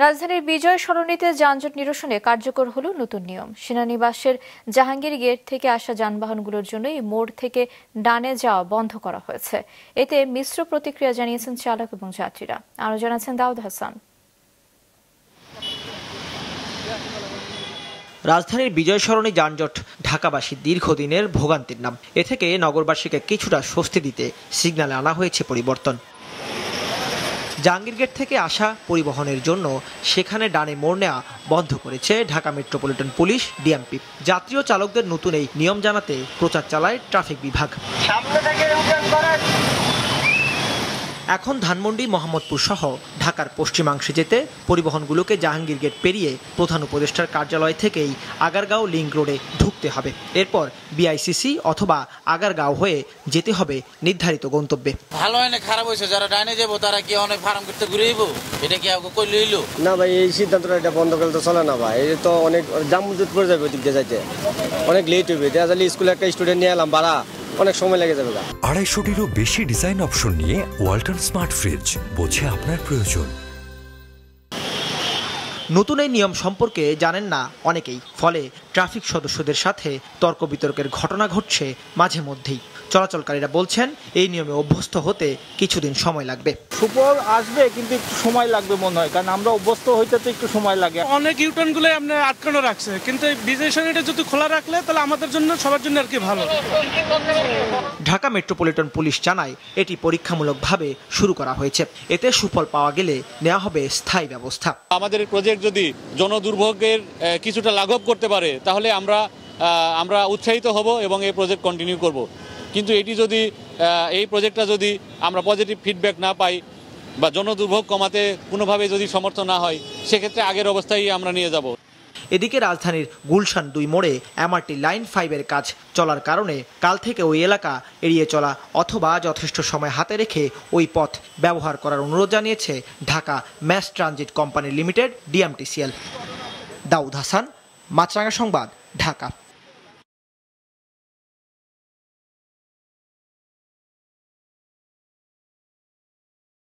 রাজধানীর বিজয় সরণিতে যানজট নিরসনে কার্যকর হলো নতুন নিয়ম। সেনানিবাসের জাহাঙ্গীর গেট থেকে আসা যানবাহনগুলোর জন্য এই মোড় থেকে ডানে যাওয়া বন্ধ করা হয়েছে। এতে মিশ্র প্রতিক্রিয়া জানিয়েছেন চালক এবং যাত্রীরা। আরও জানাচ্ছেন দাউদ হাসান। রাজধানীর বিজয় সরণি যানজট ঢাকাবাসীর দীর্ঘদিনের ভোগান্তির নাম। এ থেকে নগরবাসীকে কিছুটা স্বস্তি দিতে সিগন্যালে আনা হয়েছে পরিবর্তন। জাহাঙ্গীর গেট থেকে আসা পরিবহনের জন্য সেখানে ডানে মোড় নেওয়া বন্ধ করেছে ঢাকা মেট্রোপলিটন পুলিশ ডিএমপি। যাত্রী ও চালকদের নতুন এই নিয়ম জানাতে প্রচার চালায় ট্রাফিক বিভাগ। এখন ধানমন্ডি, মোহাম্মদপুর সহ ঢাকার পশ্চিমাংশে যেতে পরিবহনগুলোকে জাহাঙ্গীর গেট পেরিয়ে প্রধান উপদেষ্টার কার্যালয় থেকেই আগারগাঁও লিংক রোডে ঢুকতে হবে। এরপর বিআইসিসি অথবা আগারগাঁও হয়ে যেতে হবে নির্ধারিত গন্তব্যে। ভালো হয় না খারাপ হয়েছে, যারা ডাইনে যাবো তারা কি অনেক ফার্ম করতে ঘুরে যাবো? এটা কি আগে কই লইলো? না ভাই, এই সিদ্ধান্তটা এটা বন্ধ করলে তো চলে না ভাই। এই তো অনেক জামজট পড়ে যাবে ওদিক দিয়ে যাইতে, অনেক লেট হবে। দেখা যাবে স্কুলে একটা স্টুডেন্ট নিয়ে এলাম, ভাড়া অনেক সময় লেগে যাবে। 250-টিরও বেশি ডিজাইন অপশন নিয়ে ওয়ালটন স্মার্ট ফ্রিজ, বোঝে আপনার প্রয়োজন। নতুন এই নিয়ম সম্পর্কে জানেন না অনেকেই, ফলে ট্রাফিক সদস্যদের সাথে তর্ক বিতর্কের ঘটনা ঘটছে মাঝে মধ্যেই। চলাচলকারীরা বলছেন এই নিয়মে অভ্যস্ত হতে কিছুদিন সময় লাগবে। সুফল আসবে কিন্তু একটু সময় লাগবে মনে হয়, কারণ আমরা অভ্যস্ত হইতে তো একটু সময় লাগে। অনেক ইউটার্ন গুলো আপনার আটকানো রাখছে, কিন্তু এই বিজয় সরণিটা যদি খোলা রাখলে তাহলে আমাদের জন্য, সবার জন্য আর কি ভালো। ঢাকা মেট্রোপলিটন পুলিশ জানায় এটি পরীক্ষামূলকভাবে শুরু করা হয়েছে। এতে সুফল পাওয়া গেলে নেওয়া হবে স্থায়ী ব্যবস্থা। আমাদের প্রজেক্ট যদি জনদুর্ভোগের কিছুটা লাঘব করতে পারে তাহলে আমরা উৎসাহিত হব এবং এই প্রজেক্ট কন্টিনিউ করব। কিন্তু এটি যদি এই প্রজেক্টটা যদি আমরা পজিটিভ ফিডব্যাক না পাই বা জনদুর্ভোগ কমাতে কোনোভাবে যদি সমর্থন না হয়, সেক্ষেত্রে আগের অবস্থায় আমরা নিয়ে যাব। এদিকে রাজধানীর গুলশান 2 মোড়ে এমআরটি লাইন 5-এর কাজ চলার কারণে কাল থেকে ওই এলাকা এড়িয়ে চলা অথবা যথেষ্ট সময় হাতে রেখে ওই পথ ব্যবহার করার অনুরোধ জানিয়েছে Dhaka mass transit company limited DMTCL. Daud Hasan, Maasranga সংবাদ, ঢাকা।